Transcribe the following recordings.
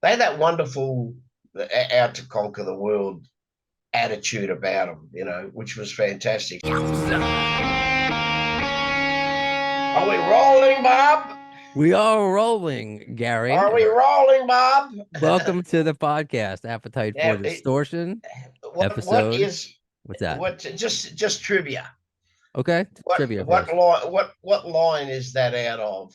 they had that wonderful out to conquer the world attitude about them, which was fantastic. Are we rolling, Bob? We are rolling, Gary. Are we rolling, Bob? Welcome to the podcast, Appetite for Now, Distortion, what episode. is What's that? what? Just trivia. Okay, What trivia what first. line? What line is that out of?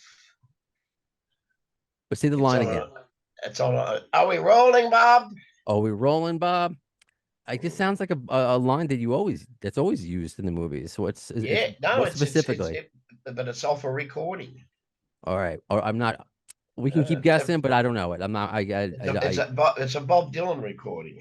Let's see the It's line on again. a. It's on a. Are we rolling, Bob? Are we rolling, Bob? It just sounds like a line that's always used in the movies. So it's Yeah. No, what it's specifically? but it's off a recording. All right, or I'm not. We can keep Uh, guessing, but I don't know it. I'm not. it's a Bob Dylan recording.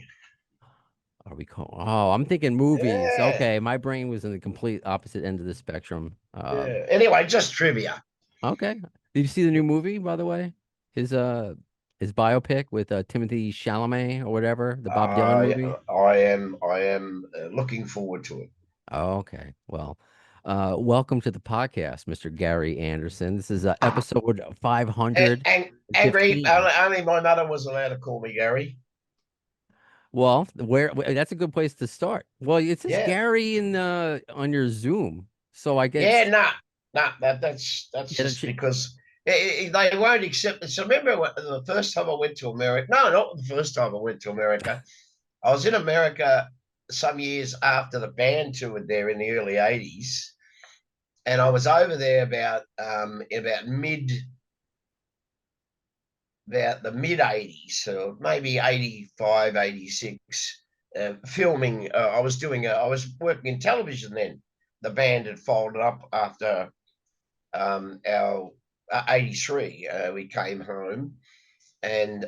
Are we call? Oh, I'm thinking movies. Yeah. Okay, my brain was in the complete opposite end of the spectrum. Yeah. Anyway, just trivia. Okay. Did you see the new movie, by the way? His uh his biopic with Timothy Chalamet or whatever, the Bob Dylan movie? I am looking forward to it. Oh, okay. Well, welcome to the podcast, Mr. Gary Anderson. This is episode And angry. 515. Only my mother was allowed to call me Gary. Well, that's a good place to start. Well, it says Yeah. Gary in on your Zoom. So I Yeah. guess Nah. That's get a just because they won't accept it. So remember the first time I went to America? No, not the first time I went to America. I was in America some years after the band toured there in the early '80s, and I was over there about the mid '80s, so maybe 85, 86. Filming. I was working in television then. The band had folded up after our '83. We came home and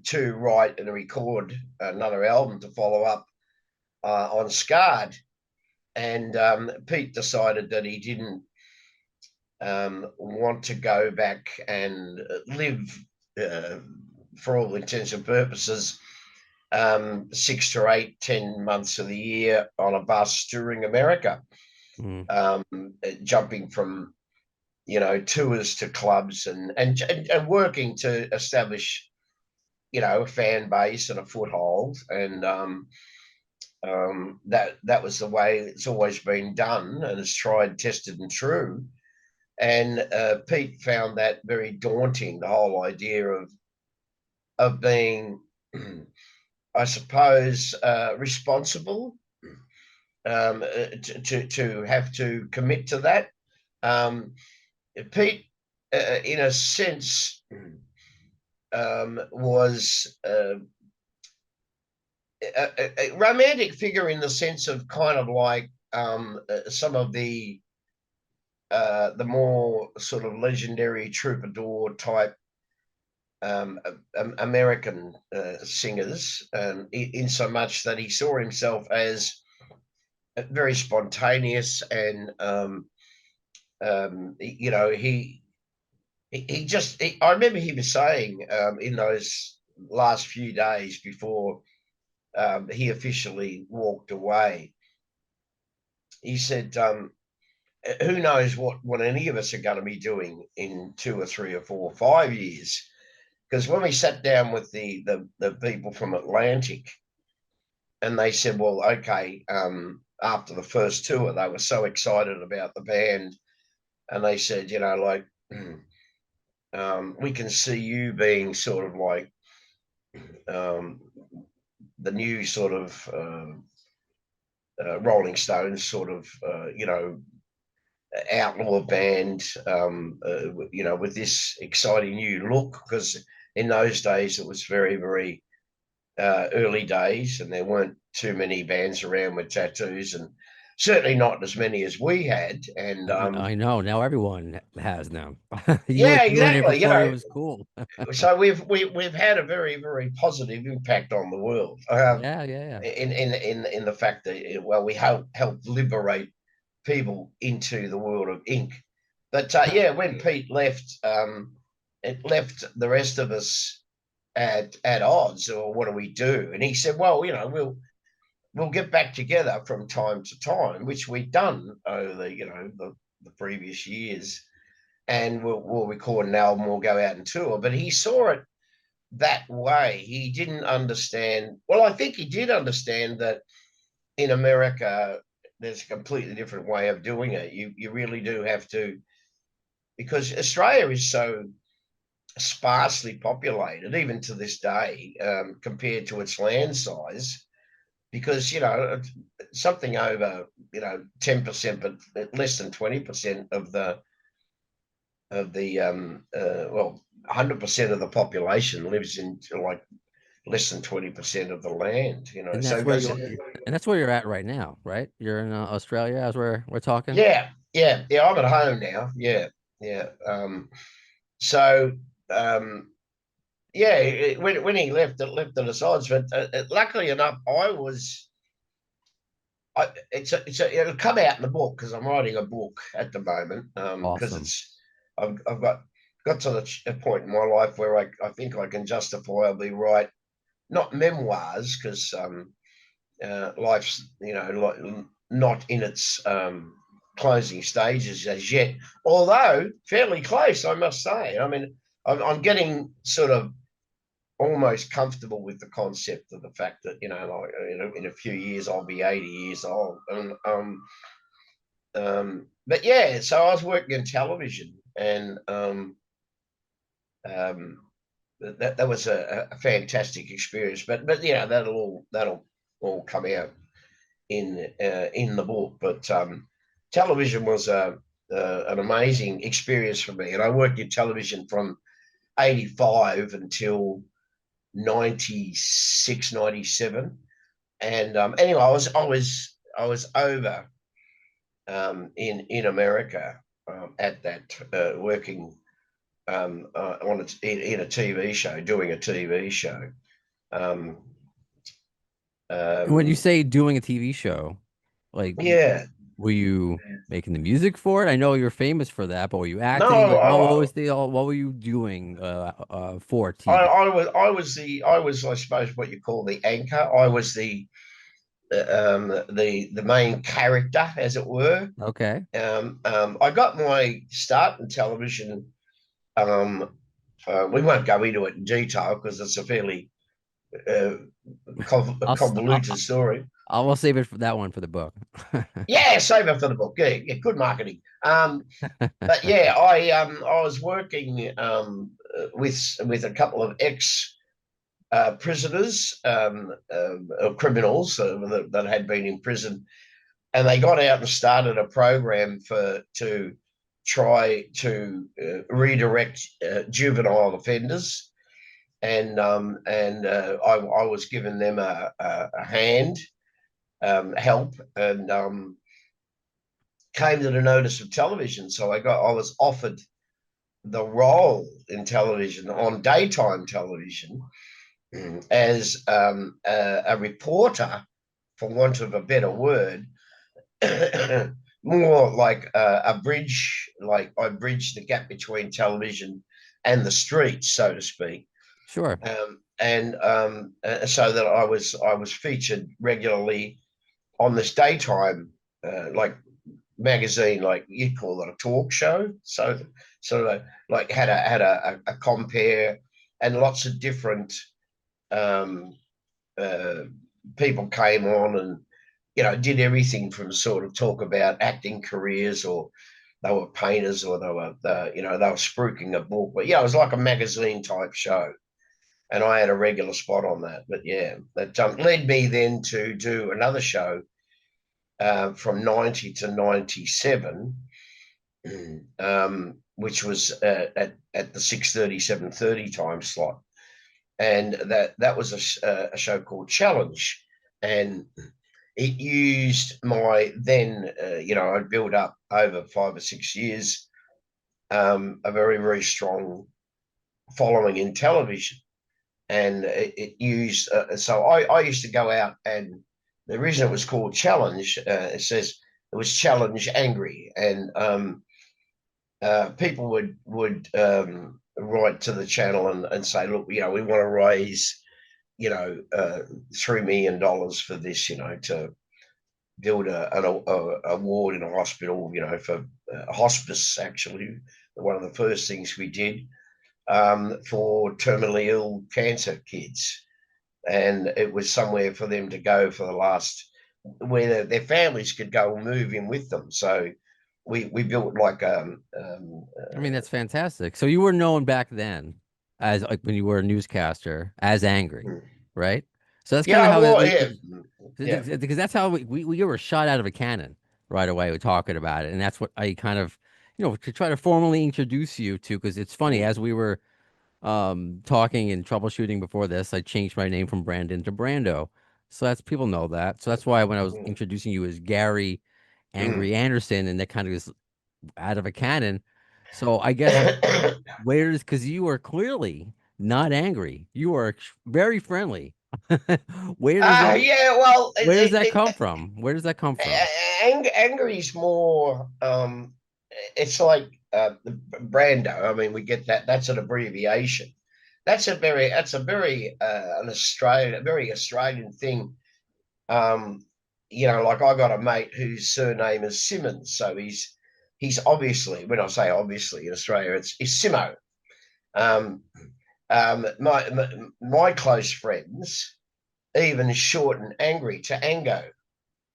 to write and record another album to follow up on Scarred. And Pete decided that he didn't want to go back and live, uh, for all intents and purposes, 6 to 8, 10 months of the year on a bus touring America, mm, um, jumping from tours to clubs and working to establish a fan base and a foothold, and that was the way it's always been done, and it's tried, tested, and true. And Pete found that very daunting, the whole idea of being, I suppose, responsible, to have to commit to that. Um, Pete, in a sense, was a romantic figure in the sense of kind of like some of the more sort of legendary troubadour type um, American singers, in so much that he saw himself as very spontaneous and I remember he was saying in those last few days before he officially walked away, he said, who knows what any of us are going to be doing in 2 or 3 or 4 or 5 years? Because when we sat down with the people from Atlantic, and they said, well, okay, after the first tour, they were so excited about the band, and they said, like, we can see you being sort of like um, the new sort of Rolling Stones sort of, outlaw band, with this exciting new look. Because in those days it was very, very early days, and there weren't too many bands around with tattoos, and certainly not as many as we had. And I know now everyone has them. You were yeah, doing it exactly. before it was cool. So we've had a very, very positive impact on the world. Yeah, yeah, yeah. In the fact that, well, we helped liberate people into the world of ink. But yeah, when Pete left, it left the rest of us at odds. Or what do we do? And he said, well, we'll get back together from time to time, which we've done over the previous years, and we'll record an album, we'll go out and tour. But he saw it that way. He didn't understand. Well, I think he did understand that in America, there's a completely different way of doing it. You really do have to, because Australia is so sparsely populated, even to this day, compared to its land size. Because something over 10%, but less than 20% of the 100% of the population lives in like less than 20% of the land. And So that's it where goes. you're at right now, right? You're in Australia as we're talking. Yeah, yeah, yeah. I'm at home now. Yeah, yeah. So um, yeah, when he left, it left it aside. But luckily enough, it'll come out in the book because I'm writing a book at the moment. Because Awesome. I've got to the point in my life where I think I can justifiably write not memoirs because life's not in its closing stages as yet, although fairly close, I must say. I mean, I'm getting sort of almost comfortable with the concept of the fact that in a few years I'll be 80 years old, and but yeah, so I was working in television, and um, that was a fantastic experience. But that'll all come out in the book. But television was an amazing experience for me, and I worked in television from 85 until 96, 97. And anyway, I was over in America at that working in a TV show, doing a TV show. Um, And when you um, say doing a TV show, like, yeah, were you making the music for it? I know you're famous for that, but were you no, acting? Like, what were you doing for TV? I was I suppose what you call the anchor. I was the main character, as it were. Okay. I got my start in television. We won't go into it in detail because it's a fairly uh, convoluted story. I will save it for that one for the book. Yeah, save it for the book. Yeah, yeah, good marketing. But yeah, I was working with a couple of ex prisoners, criminals that had been in prison, and they got out and started a program to try to redirect juvenile offenders, and I was giving them a hand, help, and came to the notice of television. So I was offered the role in television, on daytime television, as a reporter, for want of a better word, more like a bridge. Like I bridged the gap between television and the streets, so to speak. Sure. And so that I was featured regularly on this daytime, like magazine, like you'd call it a talk show. So sort of like had a compare, and lots of different um, uh, people came on, and did everything from sort of talk about acting careers, or they were painters, or they were spruiking a book. But yeah, it was like a magazine type show, and I had a regular spot on that. But yeah, that led me then to do another show from 90 to 97, which was at the 6:30, 7:30 time slot. And that was a show called Challenge. And it used my then, I'd built up over 5 or 6 years, a very, very strong following in television. And it used, so I used to go out, and the reason it was called Challenge, it says it was Challenge Angry. And people would write to the channel and say, look, we want to raise, $3 million for this, to build a ward in a hospital, for hospice, actually, one of the first things we did. for terminally ill cancer kids, and it was somewhere for them to go for the last, where their families could go and move in with them. So we built like I mean, that's fantastic. So you were known back then as like when you were a newscaster as angry, right? So that's kind of yeah, how well, yeah, yeah, because that's how we were shot out of a cannon right away. We're talking about it, and that's what I kind of, to try to formally introduce you to. Because it's funny, as we were talking and troubleshooting before this, I changed my name from Brandon to Brando. So that's people know that. So that's why when I was introducing you as Gary Angry Anderson, and that kind of is out of a cannon. So I guess where's because you are clearly not angry. You are very friendly. Where does that yeah. Well, where does that come from? Where does that come from? anger is more. It's like Brando. I mean, we get that. That's an abbreviation. That's a very an Australian, a very Australian thing. Um, like I got a mate whose surname is Simmons, so he's obviously, when I say obviously in Australia, it's Simo. Um, my close friends even shorten angry to Ango.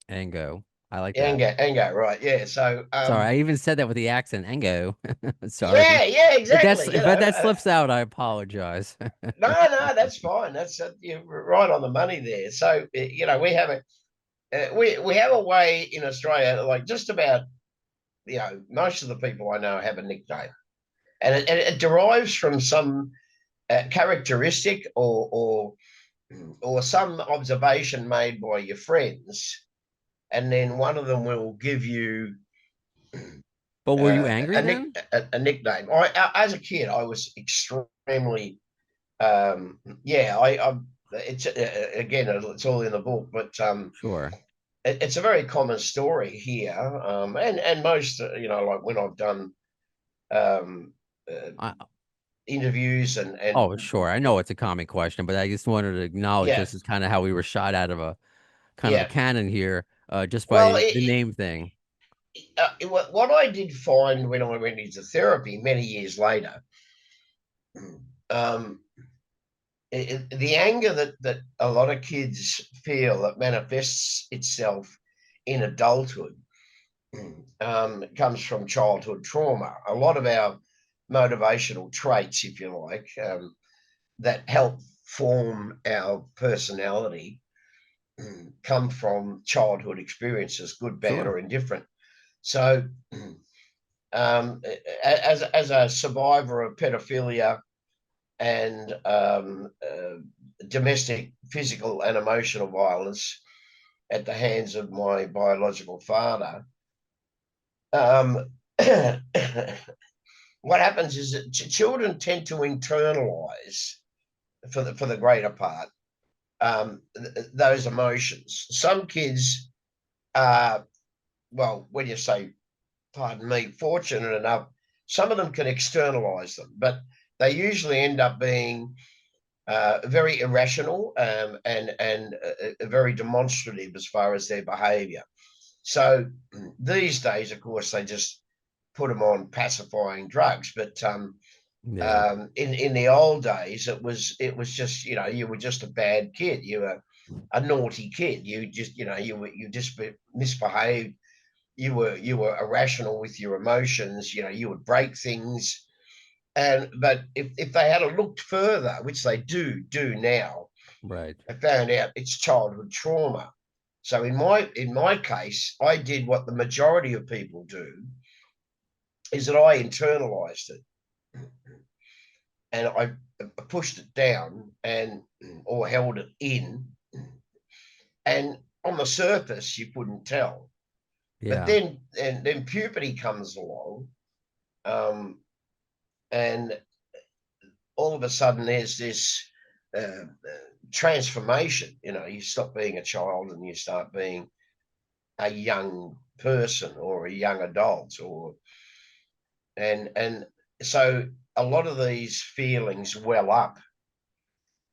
Ango. I like that. Ango, right? Yeah. So, Sorry, I even said that with the accent. Ango. yeah, Sorry. yeah, If that's exactly. if that slips out, I apologize. No, that's fine. You're right on the money there. So, we have a way in Australia, like just about, most of the people I know have a nickname, and it derives from some characteristic or some observation made by your friends, and then one of them will give you But were you angry then? a nickname. As a kid, I was extremely, yeah. It's again, it's all in the book, but Sure. it's a very common story here, and most, like when I've done um, uh, I, interviews and oh, sure. I know it's a common question, but I just wanted to acknowledge yeah, this is kind of how we were shot out of a kind of a yeah. cannon here, just by Well, the name thing. what I did find when I went into therapy many years later, um, the anger that a lot of kids feel that manifests itself in adulthood comes from childhood trauma. A lot of our motivational traits, if you like, that help form our personality come from childhood experiences, good, bad, Sure. or indifferent. So, as a survivor of pedophilia and domestic physical and emotional violence at the hands of my biological father, um, what happens is that children tend to internalize, for the greater part, those emotions. Some kids are, well, when you say, pardon me, fortunate enough, some of them can externalize them, but they usually end up being very irrational, and very demonstrative as far as their behaviour. So these days, of course, they just put them on pacifying drugs. But Yeah. in the old days, it was just, you were just a bad kid. You were a naughty kid. You just, you just misbehaved. You were irrational with your emotions. You would break things. But if they had looked further, which they do now, Right. I found out it's childhood trauma. So in my case, I did what the majority of people do, is that I internalized it and I pushed it down and or held it in, and on the surface you couldn't tell. But Yeah. then puberty comes along, um, and all of a sudden there's this transformation. You stop being a child and you start being a young person or a young adult, or and so a lot of these feelings well up.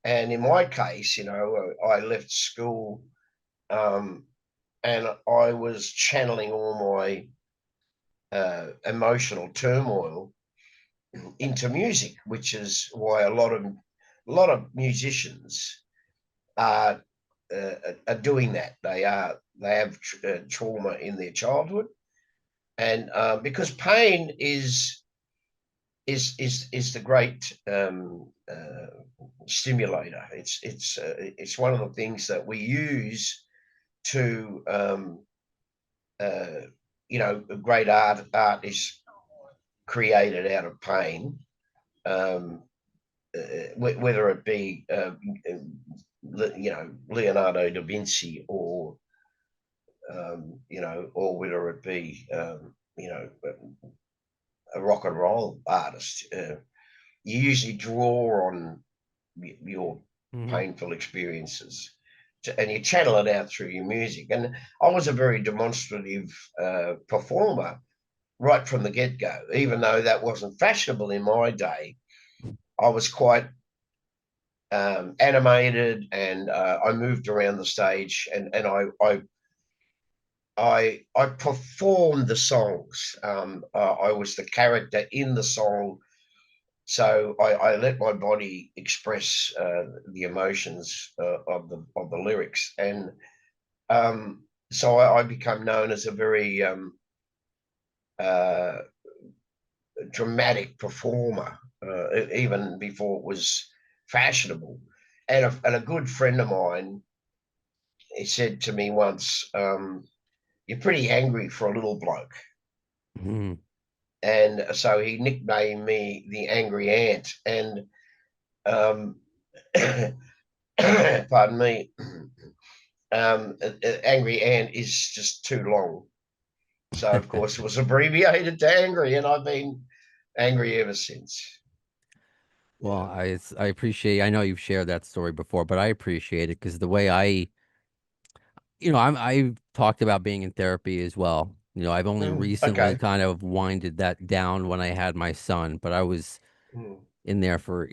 And in my case, I left school, um, and I was channeling all my emotional turmoil into music, which is why a lot of musicians are doing that. They have trauma in their childhood, and because pain is the great stimulator. It's one of the things that we use to great art is created out of pain, whether it be Leonardo da Vinci or or whether it be a rock and roll artist. You usually draw on your Hmm. painful experiences and you channel it out through your music. And I was a very demonstrative performer right from the get-go, even though that wasn't fashionable in my day. I was quite animated, and I moved around the stage, and I performed the songs. I was the character in the song, so I let my body express the emotions of the lyrics, and so I became known as a very uh, dramatic performer, even before it was fashionable. And a good friend of mine, he said to me once, "You're pretty angry for a little bloke." Hmm. And so he nicknamed me the Angry Ant. And um, pardon me, Angry Ant is just too long. So, of course, it was abbreviated to Angry, and I've been angry ever since. Well, Yeah. I appreciate. I know you've shared that story before, but I appreciate it because the way I've talked about being in therapy as well. I've only recently Okay. kind of winded that down when I had my son, but I was Mm, in there for,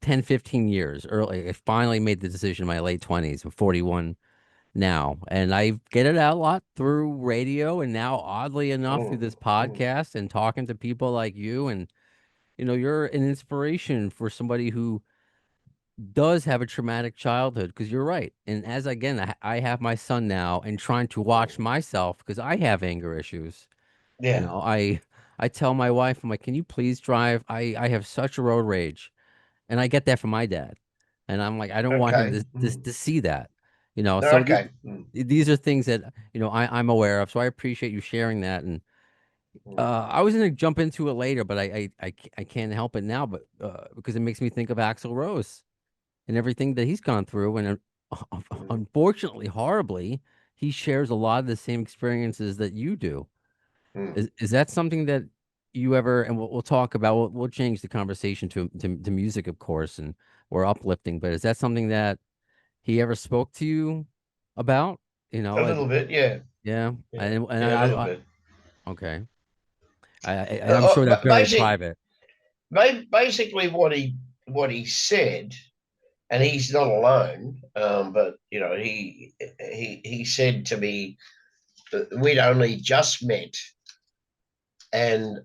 10, 15 years early. I finally made the decision in my late 20s. I'm 41 now, and I get it out a lot through radio and now oddly enough through this mm. podcast and talking to people like you. And, you're an inspiration for somebody who does have a traumatic childhood because you're right. And as again, I have my son now and trying to watch myself because I have anger issues. You Yeah. know, I I tell my wife, I'm like, can you please drive? I have such a road rage. And I get that from my dad. And I'm like, I don't want him Okay. to see that. So Okay. these are things that, I'm aware of. So I appreciate you sharing that. And I was going to jump into it later, but I can't help it now, but because it makes me think of Axl Rose and everything that he's gone through. And Mm, unfortunately, horribly, he shares a lot of the same experiences that you do. mm. Is that something that you ever, and we'll talk about, we'll change the conversation to music, of course, and or uplifting, but is that something that he ever spoke to you about? You A know, little bit, yeah. yeah. Yeah. And Yeah, a little bit. okay. And I'm sure that's very private. Basically, what he said, and he's not alone. But he said to me we'd only just met, and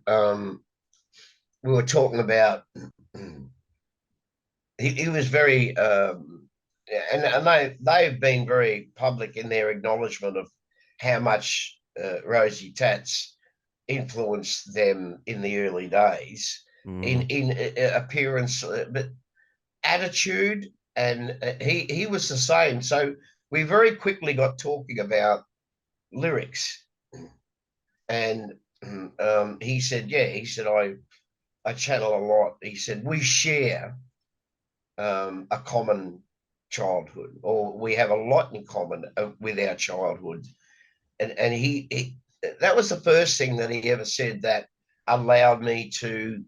we were talking about. He was very, and they've been very public in their acknowledgement of how much Rosie Tats influenced them in the early days Hmm. in appearance, but attitude, and he was the same. So we very quickly got talking about lyrics, and he said, "Yeah," he said, I channel a lot." He said, "We share a common childhood, or we have a lot in common with our childhood." And he that was the first thing that he ever said that allowed me to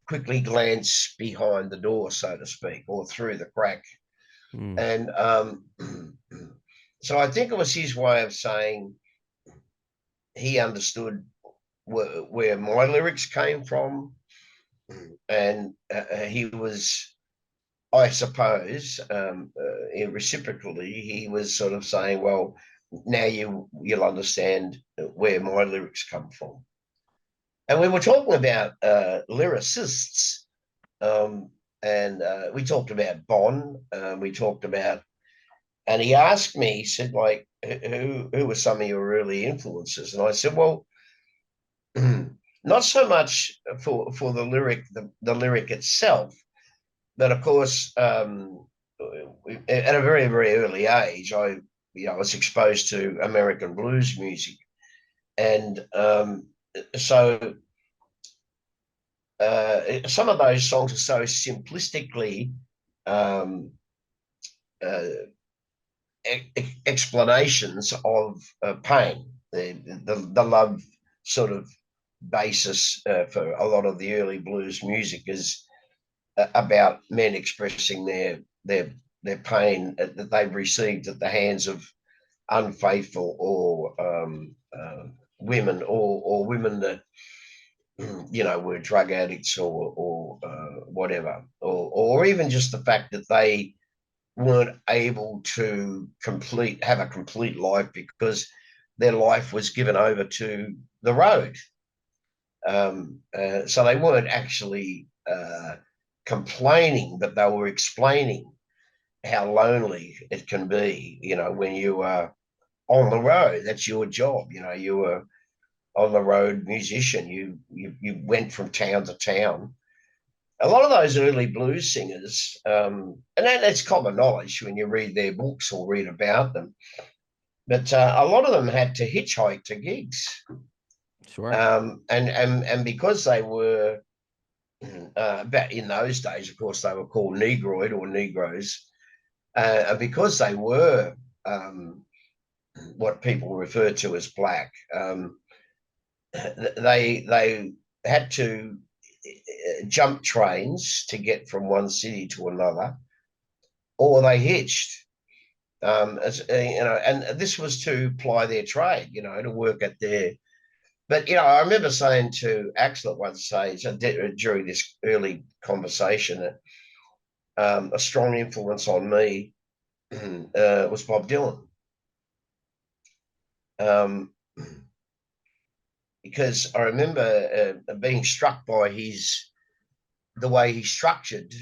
quickly glance behind the door, so to speak, or through the crack. Mm. And so I think it was his way of saying he understood where my lyrics came from, and he was, I suppose, reciprocally, he was sort of saying, "Well, now you'll understand where my lyrics come from." And we were talking about lyricists, and we talked about Bond. We talked about, and he asked me, he said, like, who were some of your early influences? And I said, well, not so much for the lyric itself, but of course, at a very very early age, I was exposed to American blues music, and so some of those songs are so simplistically um, uh, explanations of pain, the love sort of basis for a lot of the early blues music is about men expressing their pain that they've received at the hands of unfaithful or women, or women that were drug addicts, or whatever, or even just the fact that they weren't able to have a complete life because their life was given over to the road. So they weren't actually complaining, but they were explaining how lonely it can be, when you are on the road. That's your job. You were on the road musician. You went from town to town. A lot of those early blues singers, and that's common knowledge when you read their books or read about them, but a lot of them had to hitchhike to gigs. Sure. And because they were, back in those days, of course, they were called Negroid or Negroes, because they were what people refer to as black. They had to jump trains to get from one city to another, or they hitched. And this was to ply their trade, to work at their. But I remember saying to Axl at one stage during this early conversation that a strong influence on me was Bob Dylan, because I remember being struck by the way he structured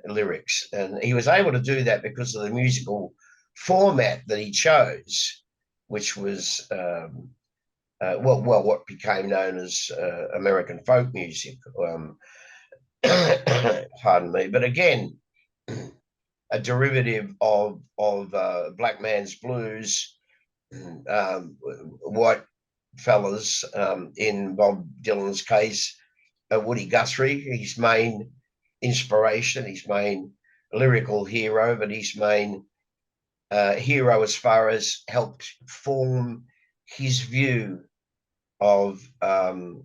lyrics, and he was able to do that because of the musical format that he chose, which was what became known as American folk music. Pardon me, but again, a derivative of black man's blues. White fellas, in Bob Dylan's case, Woody Guthrie, his main inspiration, his main lyrical hero, but his main hero as far as helped form his view of the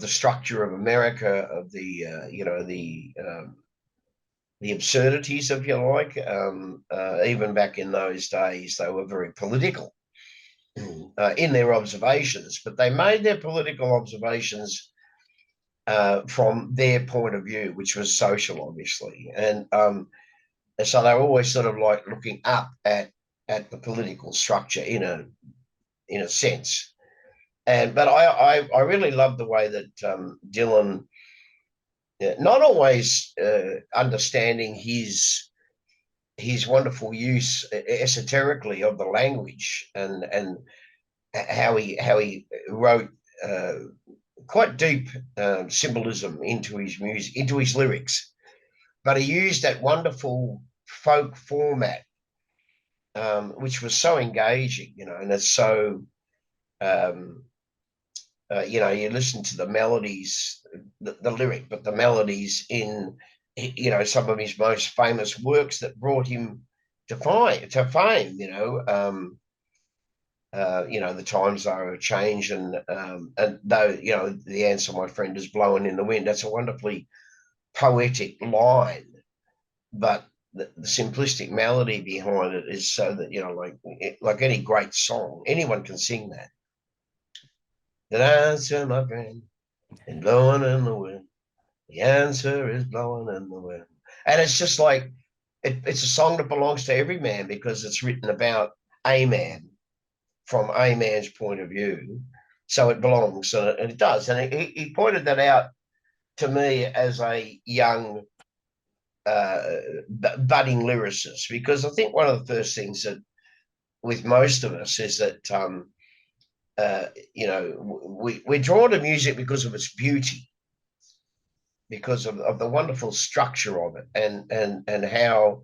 structure of America, of the absurdities, if you like. Even back in those days, they were very political in their observations, but they made their political observations from their point of view, which was social, obviously. And so they were always sort of like looking up at the political structure in a sense. But I really love the way that Dylan, not always understanding his wonderful use esoterically of the language, and how he wrote quite deep symbolism into his music, into his lyrics, but he used that wonderful folk format, which was so engaging, and it's so you listen to the melodies, the lyric, but the melodies in some of his most famous works that brought him to fame. The times are a change, and though the answer, my friend, is blowing in the wind. That's a wonderfully poetic line, but the simplistic melody behind it is so that like any great song, anyone can sing that. The answer, my friend, is blowing in the wind. The answer is blowing in the wind, and it's just like it's a song that belongs to every man because it's written about a man from a man's point of view. so it belongs, and it does. And he pointed that out to me as a young budding lyricist, because I think one of the first things that with most of us is that we're drawn to music because of its beauty, because of the wonderful structure of it, and how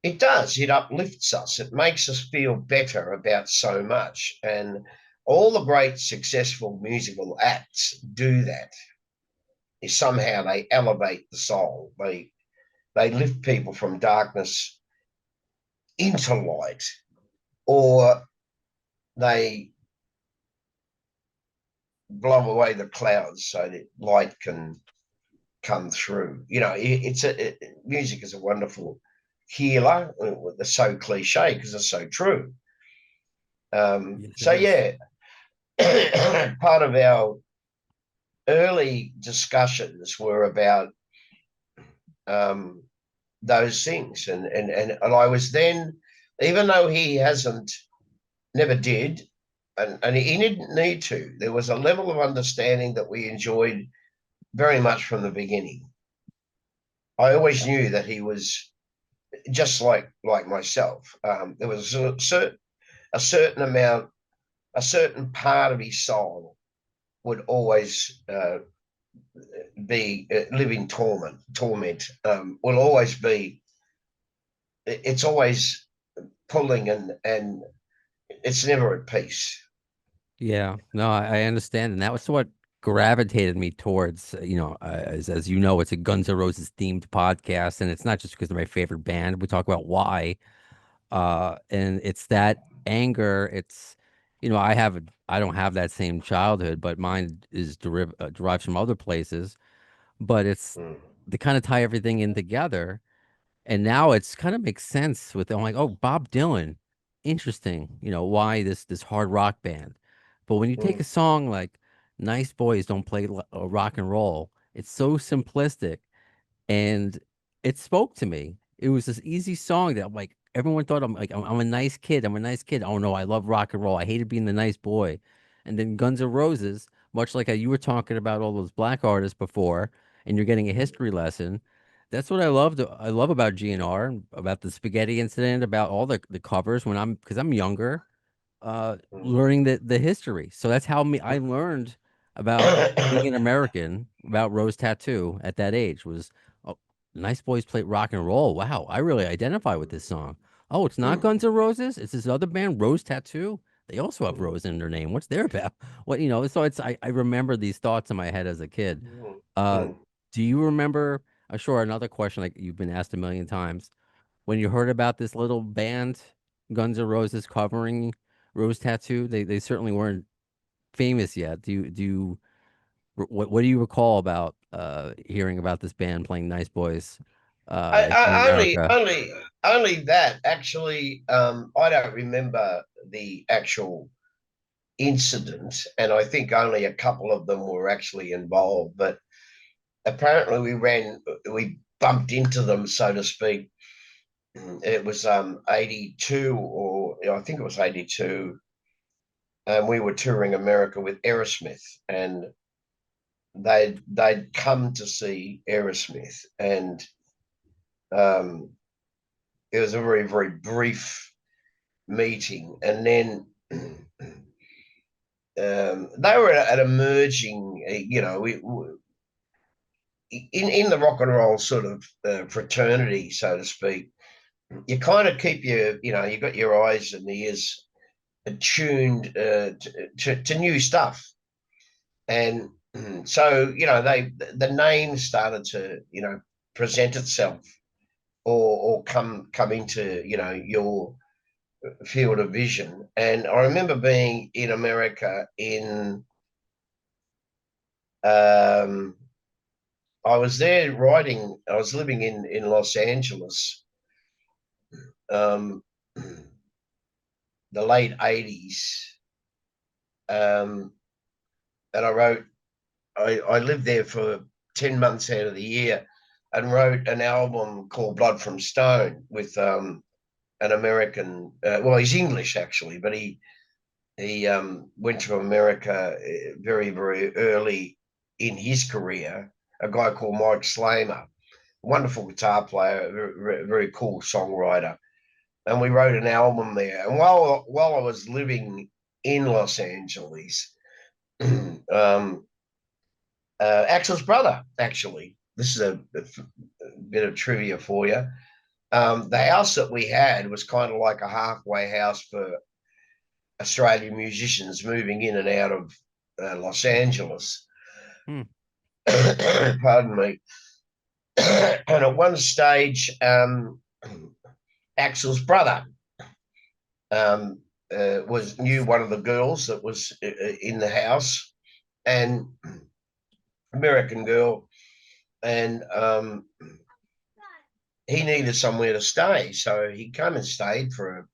it uplifts us. It makes us feel better about so much. And all the great successful musical acts do that. Is somehow they elevate the soul. They lift people from darkness into light, or they blow away the clouds so that light can come through. Music is a wonderful healer. It's so cliche because it's so true. Yes, it So is. yeah, part of our early discussions were about um, those things, and I was then, even though he hasn't, never did, and he didn't need to. There was a level of understanding that we enjoyed very much from the beginning. I always knew that he was just like myself. There was a certain amount, a certain part of his soul would always be live in torment. Torment will always be. It's always pulling, and it's never at peace. Yeah, no, I understand, and that was what gravitated me towards, as you know, it's a Guns N' Roses themed podcast, and it's not just because they're my favorite band. We talk about why, and it's that anger. I don't have that same childhood, but mine is derived from other places. But it's Mm, they kind of tie everything in together. And now it's kind of makes sense with I'm like, oh, Bob Dylan, interesting. Why this hard rock band? But when you take a mm, song like "Nice Boys Don't Play Rock and Roll," it's so simplistic, and it spoke to me. It was this easy song that like everyone thought I'm a nice kid. I'm a nice kid. Oh no, I love rock and roll. I hated being the nice boy. And then Guns N' Roses, much like how you were talking about all those black artists before, and you're getting a history lesson. That's what I loved. I love about GNR, about the spaghetti incident, about all the covers when because I'm younger, mm. learning the history. So that's how I learned about being an American, about Rose Tattoo at that age was, oh, nice boys play rock and roll. Wow, I really identify with this song. Oh, it's not Guns N' Roses. It's this other band, Rose Tattoo. They also have Rose in their name. What's their about? So I remember these thoughts in my head as a kid. Uh, do you remember? Sure, another question like you've been asked a million times. When you heard about this little band, Guns N' Roses covering Rose Tattoo, they certainly weren't famous yet. What do you recall about hearing about this band playing Nice Boys in I America? only that actually. I don't remember the actual incident, and I think only a couple of them were actually involved. But apparently, we bumped into them, so to speak. It was 82, or I think it was 82, and we were touring America with Aerosmith, and they'd come to see Aerosmith, and um, it was a very very brief meeting, and then they were at a merging, in the rock and roll sort of fraternity, so to speak. You kind of keep you got your eyes and ears attuned to new stuff, and so the name started to present itself, or come into your field of vision. And I remember being in America in um, I was there writing. I was living in Los Angeles, um, the late '80s, um, and I wrote. I lived there for 10 months out of the year, and wrote an album called Blood from Stone with an American. Well, he's English actually, but he went to America very, very early in his career. A guy called Mike Slamer, wonderful guitar player, very, very cool songwriter, and we wrote an album there. And while I was living in Los Angeles, Axl's brother, actually, this is a bit of trivia for you. The house that we had was kind of like a halfway house for Australian musicians moving in and out of Los Angeles. Hmm. Pardon me. And at one stage, Axl's brother was knew one of the girls that was in the house, and American girl, and he needed somewhere to stay, so he came and stayed for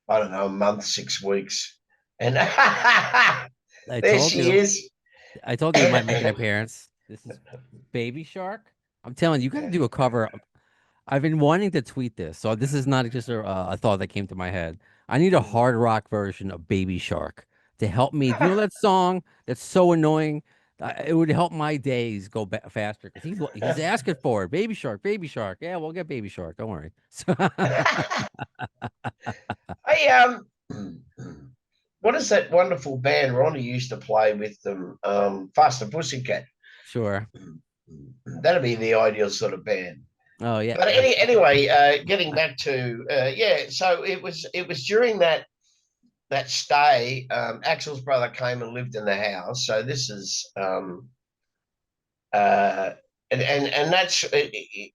I don't know a month, 6 weeks, and I there told she you. is. I told you you might make an appearance. This is Baby Shark. I'm telling you, you got to do a cover. I've been wanting to tweet this, so this is not just a thought that came to my head. I need a hard rock version of Baby Shark to help me. Do you know that song that's so annoying? It would help my days go faster because he's asking for it. Baby Shark, Baby Shark. Yeah, we'll get Baby Shark. Don't worry. I what is that wonderful band Ronnie used to play with them? Faster Pussycat. Sure. That'd be the ideal sort of band. Oh yeah. But anyway, getting back to yeah, so it was during that stay. Axel's brother came and lived in the house. So this is uh, and that's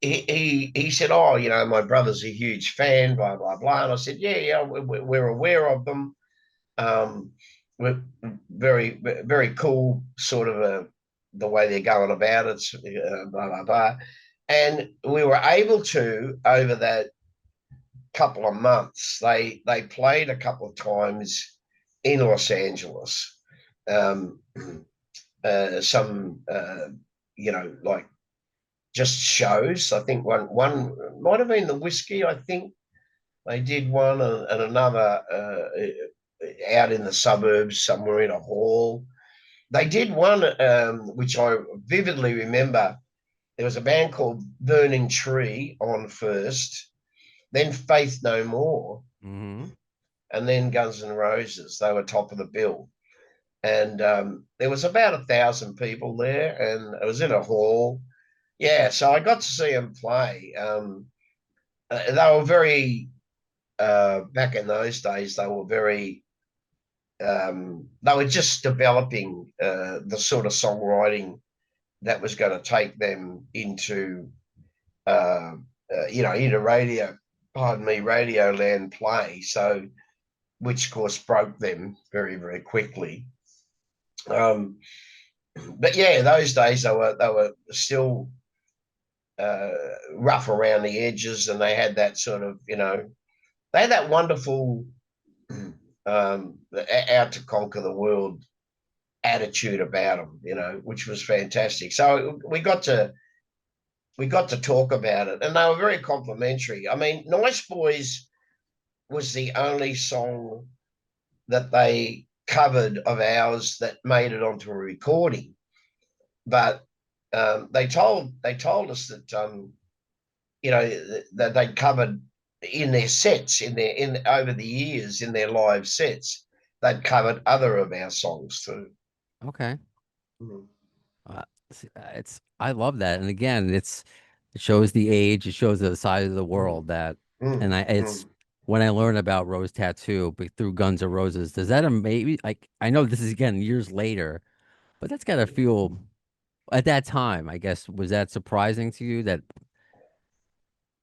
he said, oh, my brother's a huge fan, blah blah blah. And I said, yeah, we're aware of them. Um, we're very very cool, sort of the way they're going about it, blah blah blah. And we were able to over that couple of months. They played a couple of times in Los Angeles. Um, some like just shows. I think one might have been the Whiskey. I think they did one, and another out in the suburbs somewhere in a hall. They did one which I vividly remember. There was a band called Burning Tree on first, then Faith No More, Hmm. and then Guns N' Roses. They were top of the bill. And there was about 1,000 people there, and it was in a hall. Yeah, so I got to see them play. They were very back in those days. They were very. They were just developing the sort of songwriting that was going to take them into, into radio. Pardon me, radio land play. So, which of course broke them very, very quickly. Um, but yeah, those days they were still uh, rough around the edges, and they had that sort of they had that wonderful out to conquer the world attitude about them, which was fantastic. So we got to talk about it, and they were very complimentary. I mean, Nice Boys was the only song that they covered of ours that made it onto a recording, but they told us that that they covered in their sets in over the years in their live sets they'd covered other of our songs too. Okay. Mm, It's I love that, and again, it shows the age, it shows the size of the mm, world that, and mm, it's mm, when I learned about Rose Tattoo through Guns N' Roses. Does that maybe like I know this is again years later, but that's gotta feel at that time. I guess was that surprising to you? That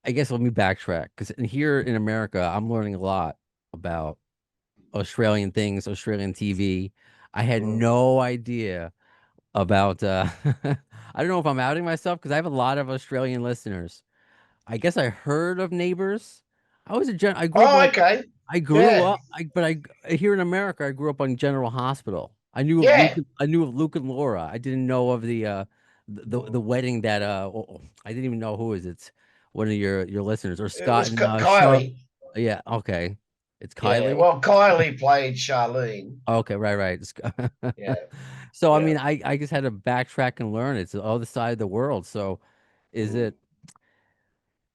I guess let me backtrack because here in America, I'm learning a lot about Australian things, Australian TV. I had mm. no idea about I don't know if I'm outing myself because I have a lot of Australian listeners. I guess I heard of Neighbors. I grew up Oh, on okay. I grew Yeah, up but I here in America I grew up on General Hospital. yeah. I knew of Luke and Laura. I didn't know of the Mm. wedding that I didn't even know who is it's one of your listeners or It Scott was and Charlotte. Kylie. Yeah, okay. It's Yeah. Kylie. Well, Kylie played Charlene. Okay, right, right. Yeah. So I Yeah. mean, I just had to backtrack and learn. It's the other side of the world. So is Mm. it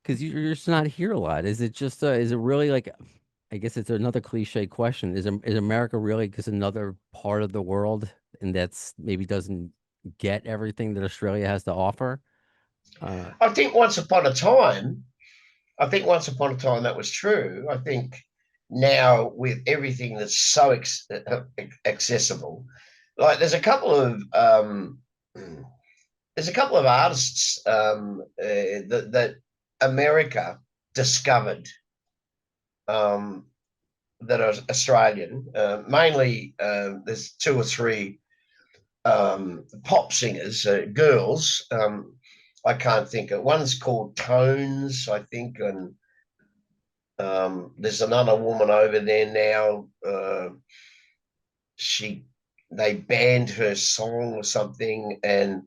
because you're just not here a lot? Is it just is it really like I guess it's another cliche question. Is America really just another part of the world and that's maybe doesn't get everything that Australia has to offer? Uh, I think once upon a time, I think once upon a time that was true. I think now with everything that's so accessible, like there's a couple of artists that America discovered um, that are Australian. Mainly, there's two or three pop singers, girls. I can't think of. One's called Tones, I think, and there's another woman over there now. She They banned her song or something, and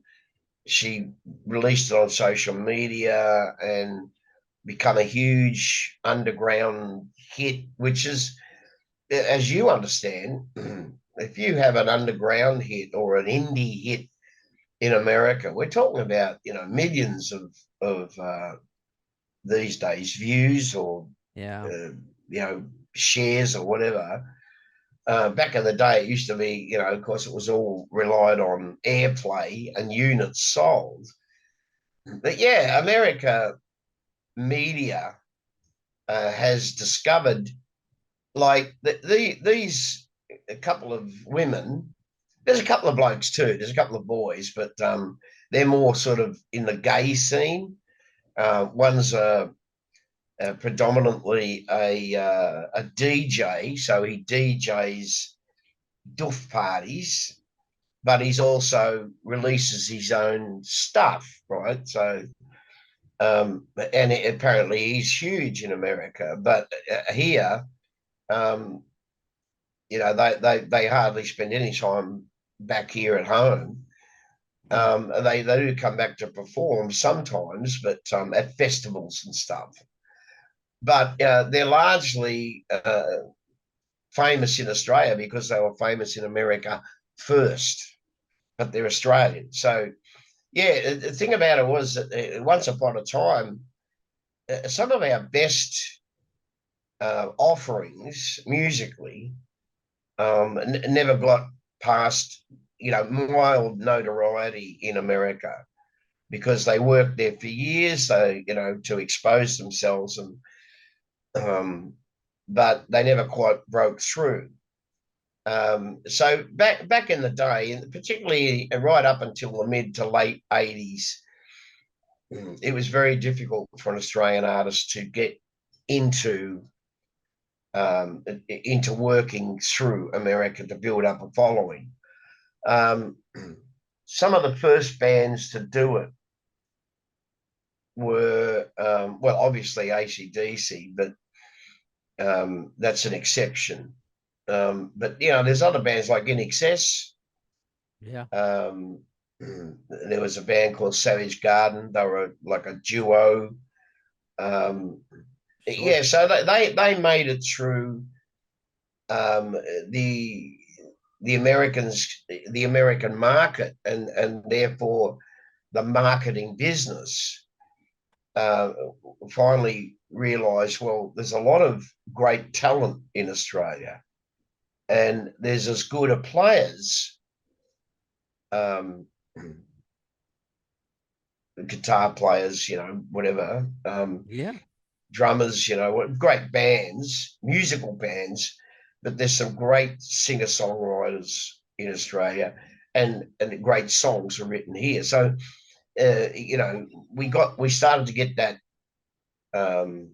she released it on social media and become a huge underground hit, which is, as you understand, if you have an underground hit or an indie hit in America, we're talking about millions of these days views or yeah. uh, shares or whatever. Back in the day, it used to be, of course, it was all relied on airplay and units sold. But yeah, America media has discovered like these a couple of women. There's a couple of blokes too. There's a couple of boys, but they're more sort of in the gay scene. One's predominantly a DJ, so he DJs doof parties, but he's also releases his own stuff, right? So, and apparently he's huge in America, but here, um, they hardly spend any time back here at home. Mm. They do come back to perform sometimes, but at festivals and stuff. But they're largely famous in Australia because they were famous in America first, but they're Australian. So yeah, the thing about it was that once upon a time, some of our best offerings musically never got past mild notoriety in America because they worked there for years, so to expose themselves, and but they never quite broke through. So back in the day, and particularly right up until the mid to late '80s, it was very difficult for an Australian artist to get into into working through America to build up a following. Um, some of the first bands to do it were, well, obviously AC/DC, but that's an exception. But there's other bands like In Excess. Yeah. Um, there was a band called Savage Garden. They were like a duo. Um, Sure. yeah, so they made it through um, the the American market, and therefore the marketing business uh, finally realised, well, there's a lot of great talent in Australia, and there's as good a players, um, guitar players, whatever, Yeah. drummers, great bands, musical bands, but there's some great singer songwriters in Australia, and great songs are written here. So we started to get that um,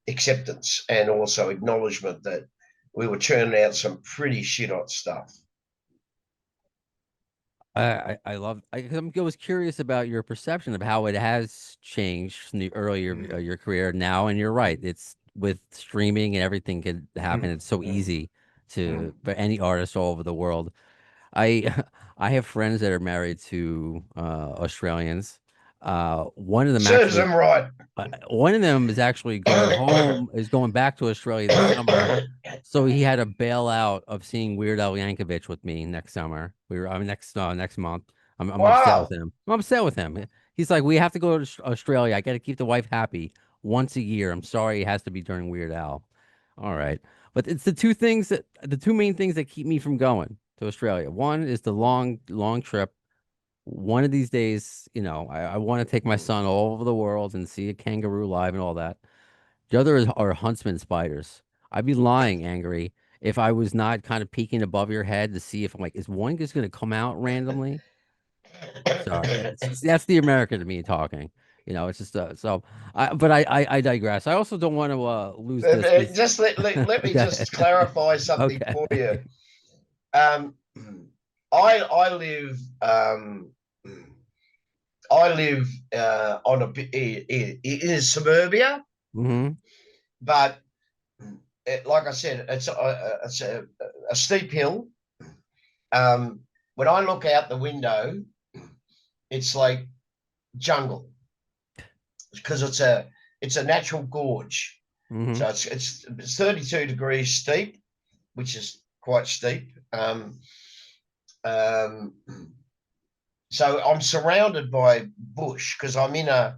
acceptance and also acknowledgement that we were churning out some pretty shit hot stuff. I love. I was curious about your perception of how it has changed from the earlier Mm, your career now, and you're right. It's with streaming and everything can happen. mm, It's so mm, easy to mm, for any artist all over the world. I I have friends that are married to Australians. One of them Serves actually, them right. one of them is actually going home, is going back to Australia this summer. So he had a bailout of seeing Weird Al Yankovic with me next summer. I mean, next month. I'm upset with Wow. him. I'm upset with him. He's like, we have to go to Australia. I got to keep the wife happy once a year. I'm sorry, it has to be during Weird Al. All right, but it's the two main things that keep me from going to Australia. One is the long trip. One of these days, I want to take my son all over the world and see a kangaroo live and all that. The other are huntsman spiders. I'd be lying, Angry, if I was not kind of peeking above your head to see if I'm like, is one just going to come out randomly? Sorry, that's the American to me talking. It's just so. But I digress. I also don't want to lose this because Just let me just clarify something okay. for you. Um, I live I live on in suburbia, Hmm. but like I said, it's a steep hill. When I look out the window, it's like jungle because it's a natural gorge. Hmm. So it's 32 degrees steep, which is quite steep. Um, so I'm surrounded by bush because I'm in a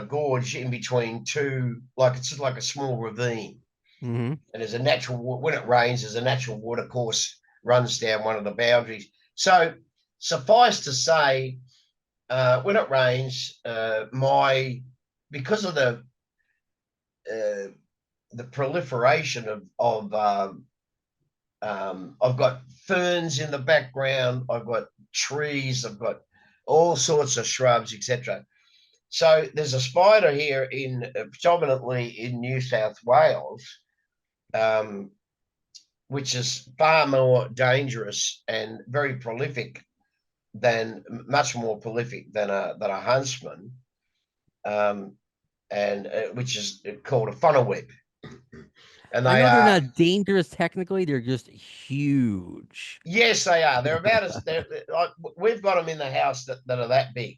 gorge in between two, like it's like a small ravine, Hmm. and there's a natural when it rains, there's a natural water course runs down one of the boundaries. So suffice to say, when it rains, my because of uh, the proliferation of I've got ferns in the background, I've got trees, I've got all sorts of shrubs, etc. So there's a spider here in predominantly in New South Wales, um, which is far more dangerous and very prolific than much more prolific than a huntsman, um, and which is called a funnel web. And I they know they're are, not dangerous technically. They're just huge. yes, they are. They're about as we've got them in the house that are that big,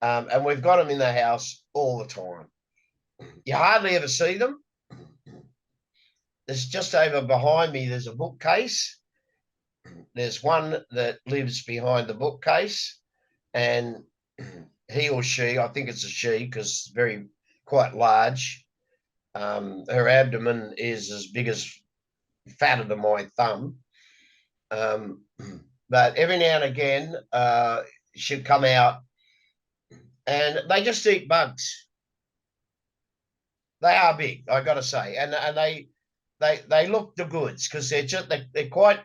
and we've got them in the house all the time. You hardly ever see them. There's just over behind me. There's a bookcase. There's one that lives behind the bookcase, and he or she, I think it's a she because very quite large. Her abdomen is as big as fatter than my thumb. Um, but every now and again, she'd come out and they just eat bugs. They are big, I got to say, and they look the goods because they're quite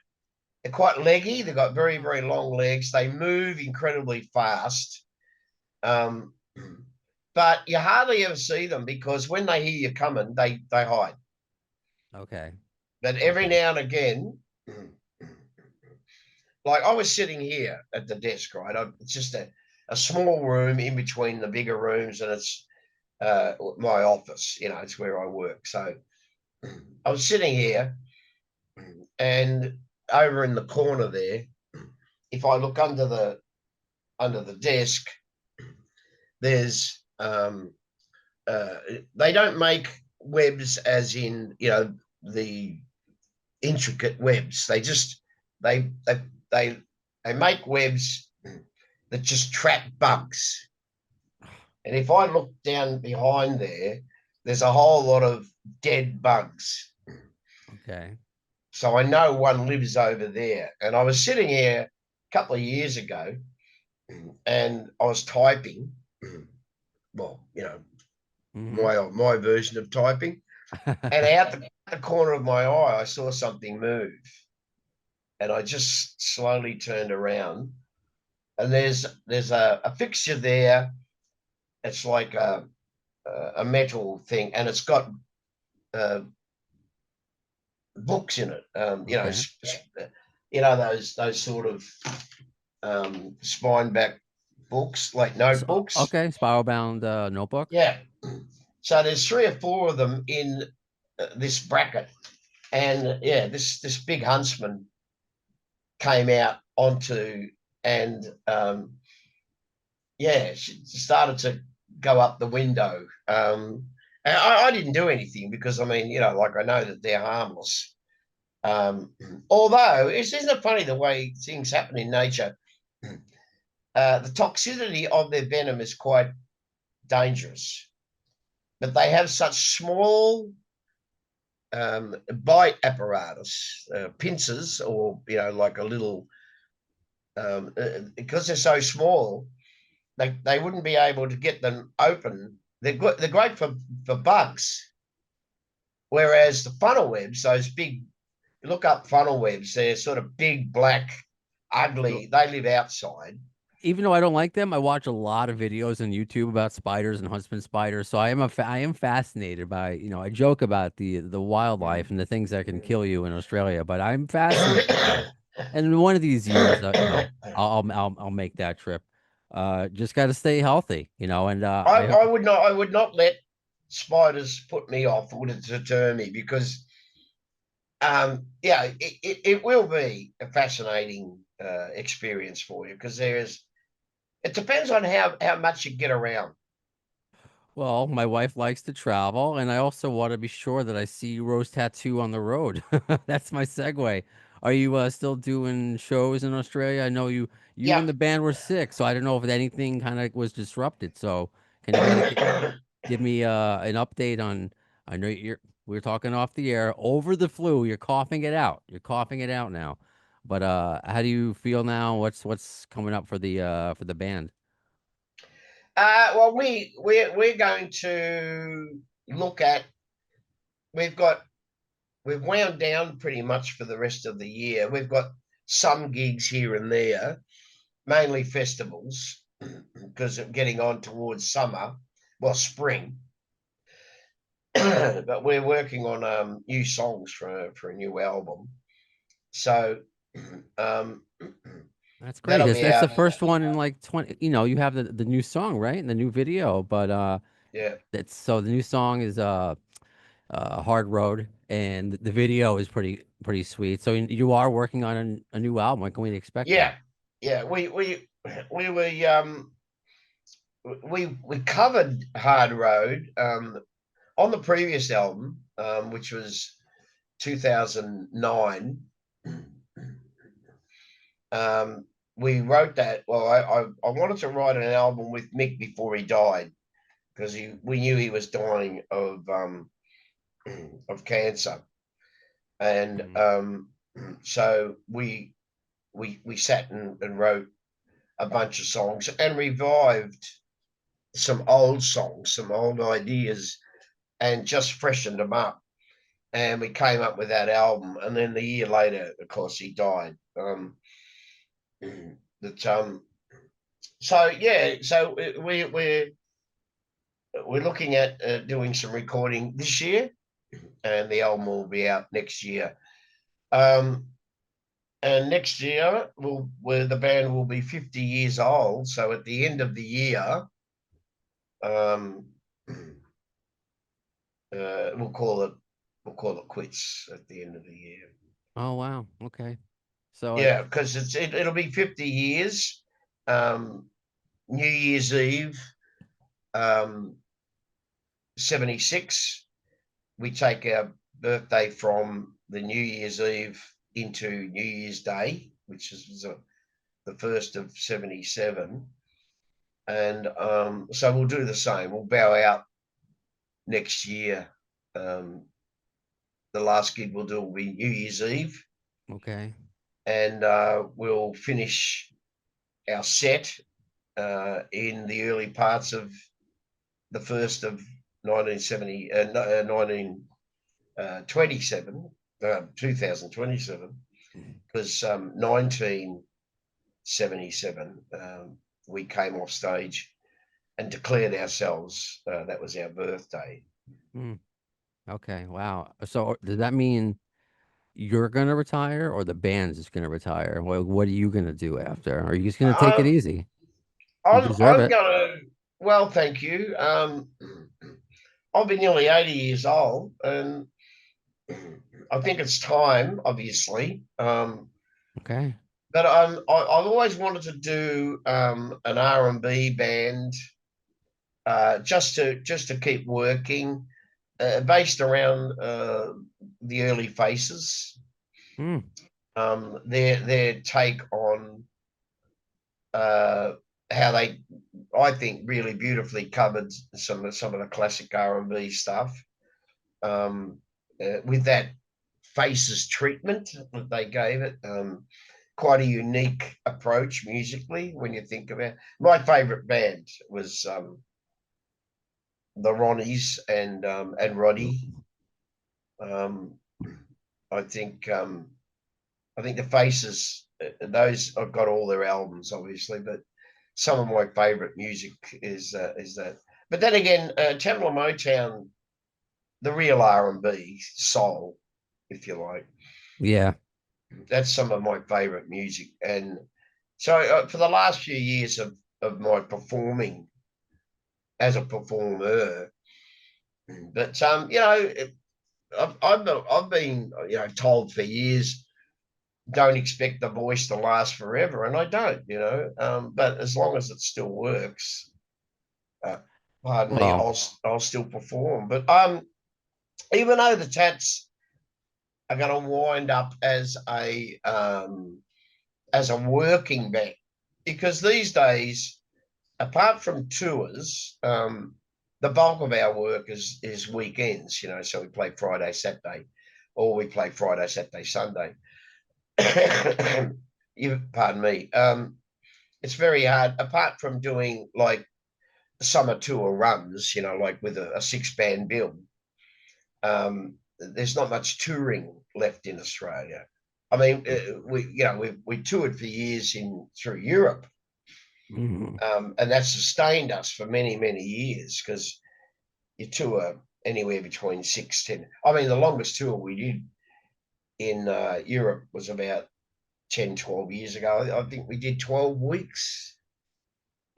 leggy. They've got very very long legs. They move incredibly fast. Um, but you hardly ever see them because when they hear you coming, they hide. Okay. But every Okay. now and again, like I was sitting here at the desk, right? It's just a small room in between the bigger rooms, and it's my office. It's where I work. So I was sitting here, and over in the corner there, if I look under the desk, there's uh, they don't make webs as in the intricate webs. They make webs that just trap bugs. And if I look down behind there, there's a whole lot of dead bugs. Okay. So I know one lives over there. And I was sitting here a couple of years ago and I was typing. Well, Hmm. my version of typing. And out the corner of my eye, I saw something move. And I just slowly turned around. And there's a fixture there. It's like a metal thing, and it's got uh, books in it. Okay. Those sort of spine back books, like notebooks. Okay. Spiral bound notebook. Yeah. So there's three or four of them in this bracket, and yeah, this big huntsman came out onto and yeah, she started to go up the window. And I didn't do anything because I mean, like I know that they're harmless. Um, Although, isn't it funny the way things happen in nature? The toxicity of their venom is quite dangerous, but they have such small bite apparatus, pincers, or like a little, because they're so small, they wouldn't be able to get them open. They're great for bugs, whereas the funnel webs, those big, look up funnel webs, they're sort of big, black, ugly. They live outside. Even though I don't like them, I watch a lot of videos on YouTube about spiders and Huntsman spiders. So I am fascinated by, I joke about the wildlife and the things that can kill you in Australia, but I'm fascinated by it. And one of these years, I'll make that trip. Just got to stay healthy, and I would not let spiders put me off or to deter me because yeah, it will be a fascinating experience for you because it depends on how much you get around. Well, my wife likes to travel, and I also want to be sure that I see Rose Tattoo on the road. That's my segue. Are you still doing shows in Australia? I know you Yeah. and the band were sick, so I don't know if anything kind of was disrupted. So can you kind of give me an update on? I know we were talking off the air over the flu. You're coughing it out. You're coughing it out now. But how do you feel now? What's coming up for the band? Well, we're going to look at. We've got we've wound down pretty much for the rest of the year. We've got some gigs here and there, mainly festivals, because of getting on towards summer, well, spring. But we're working on new songs for a new album. So um, That's great. that'll That's be that's the out. first one in like 20, you have the new song, right? And the new video, but Yeah. that's so the new song is Hard Road and the video is pretty sweet. So you are working on a new album. When can we expect that? Yeah. Yeah. We were we covered Hard Road on the previous album, which was 2009. Um, we wrote that. Well, I wanted to write an album with Mick before he died because we knew he was dying of cancer, and Mhm. so we sat and wrote a bunch of songs and revived some old songs, some old ideas, and just freshened them up. And we came up with that album. And then the year later, of course, he died. That So yeah, so we're looking at doing some recording this year, and the album will be out next year. Um, and next year, where the band will be 50 years old. So at the end of the year, um, we'll call it quits at the end of the year. Oh wow. Okay. So Yeah, because it'll be 50 years. Um, New Year's Eve, um, 76. We take our birthday from the New Year's Eve into New Year's Day, which is the first of 77. And so we'll do the same. We'll bow out next year. Um, the last gig we'll do will be New Year's Eve, okay. and we'll finish our set in the early parts of the first of 1970, 1927, 2027, because 1977 we came off stage and declared ourselves that was our birthday. Hmm. Okay. Wow. So does that mean you're gonna retire or the band's just gonna retire? What are you gonna do after? Are you just gonna take it I'm easy? You deserve I'm it. gonna. Well, thank you. I'll be nearly 80 years old, and I think it's time, obviously. Okay. but I've always wanted to do an R&B band, just to keep working, based around the early Faces. Mm. Their take on uh, how they, I think, really beautifully covered some of the classic R&B stuff, with that Faces treatment that they gave it. Quite a unique approach musically when you think about it. My favourite band was the Ronnies and Roddy. Um, I think I think the Faces, those I've got all their albums obviously, but some of my favourite music is that. But then again, Tamla Motown, the real R&B soul, if you like, Yeah. that's some of my favourite music. And so for the last few years of my performing as a performer, but I've been told for years, don't expect the voice to last forever, and I don't. But as long as it still works, uh, pardon me, Well, I'll still perform. But even though the Tats are going to wind up as a working band, because these days, apart from tours, the bulk of our work is weekends. So we play Friday, Saturday, or we play Friday, Saturday, Sunday. Pardon me. It's very hard. Apart from doing like summer tour runs, like with a six-band bill, there's not much touring left in Australia. I mean, we toured for years through Europe, mhm. and that sustained us for many, many years because you tour anywhere between 6, 10. I mean, the longest tour we did in Europe was about 10, 12 years ago. I think we did 12 weeks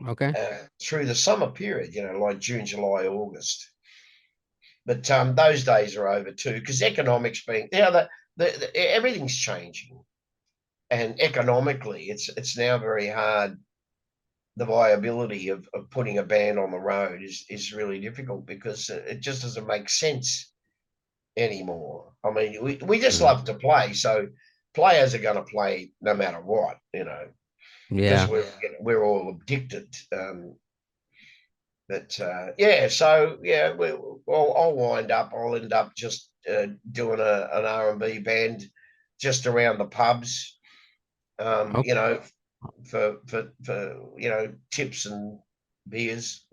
Okay. through the summer period, like June, July, August. But those days are over too, because economics being, everything's changing, and economically, it's now very hard. The viability of putting a band on the road is really difficult because it just doesn't make sense anymore. I mean, we just Mm. love to play, so players are going to play no matter what, because Yeah. we're all addicted. But yeah, so yeah, I'll wind up. I'll end up just doing an R&B band just around the pubs, Okay. for tips and beers.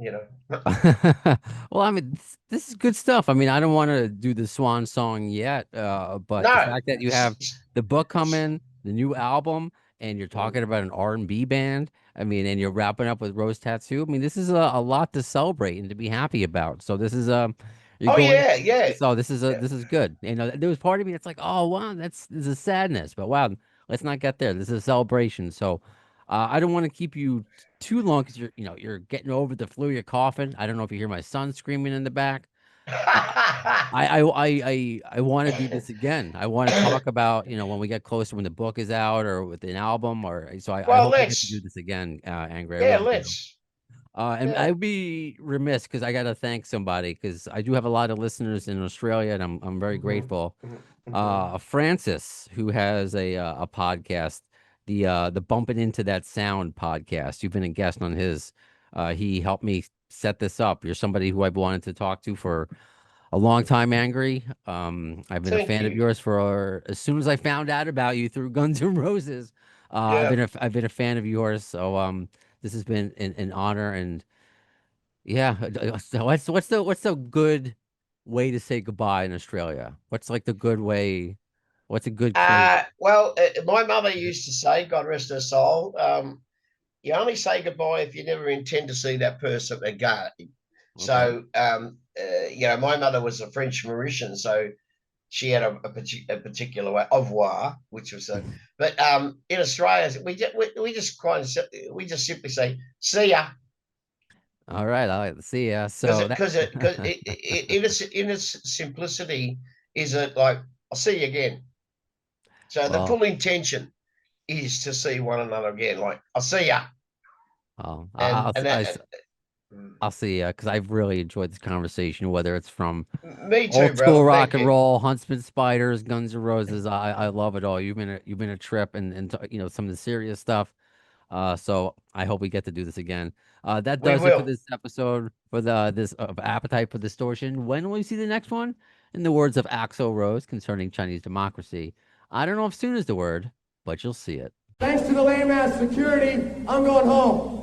Well, I mean, this is good stuff. I mean, I don't want to do the swan song yet, but the No, fact that you have the book coming, the new album, and you're talking about an R&B band, I mean, and you're wrapping up with Rose Tattoo. I mean, this is a lot to celebrate and to be happy about. So this is you're oh going. yeah, yeah, So this is yeah. this is good. There was part of me that's like, oh wow, this is sadness, but wow, let's not get there. This is a celebration. So I don't want to keep you too long because you're getting over the flu, you're coughing. I don't know if you hear my son screaming in the back. Uh, I want to do this again. I want to talk about, when we get closer, when the book is out or with an album, or so I Well, hope we get to do let's this again, Angry. I yeah, really do. let's And yeah. I'd be remiss because I got to thank somebody because I do have a lot of listeners in Australia, and I'm very Mhm, grateful. mhm, mhm. Francis, who has a podcast, the Bumping Into That Sound podcast. You've been a guest on his. He helped me set this up. You're somebody who I've wanted to talk to for a long time, Angry. I've been a Thank fan of you. yours for as soon as I found out about you through Guns N' Roses. Yeah. I've been a fan of yours. So this has been an honor, and yeah. So what's the good way to say goodbye in Australia? What's like the good way? What's a good close? Well, my mother used to say, God rest her soul, you only say goodbye if you never intend to see that person again. Okay. So, my mother was a French Mauritian, so she had a particular way au revoir, which was but in Australia, we just we just simply say see ya, All right. I like to see ya. because So it that. because it, cause it in its simplicity is it like I'll see you again. So the Well, full intention is to see one another again. Like, I'll see ya. Oh, And I'll see, because I've really enjoyed this conversation, whether it's from me too, old school brother. rock Thank and you. roll, Huntsman, Spiders, Guns N' Roses. I love it all. You've been a trip, and some of the serious stuff. So I hope we get to do this again. That We does it for will. this episode for the this of Appetite for Distortion. When will we see the next one? In the words of Axl Rose concerning Chinese democracy, I don't know if soon is the word, but you'll see it. Thanks to the lame ass security, I'm going home.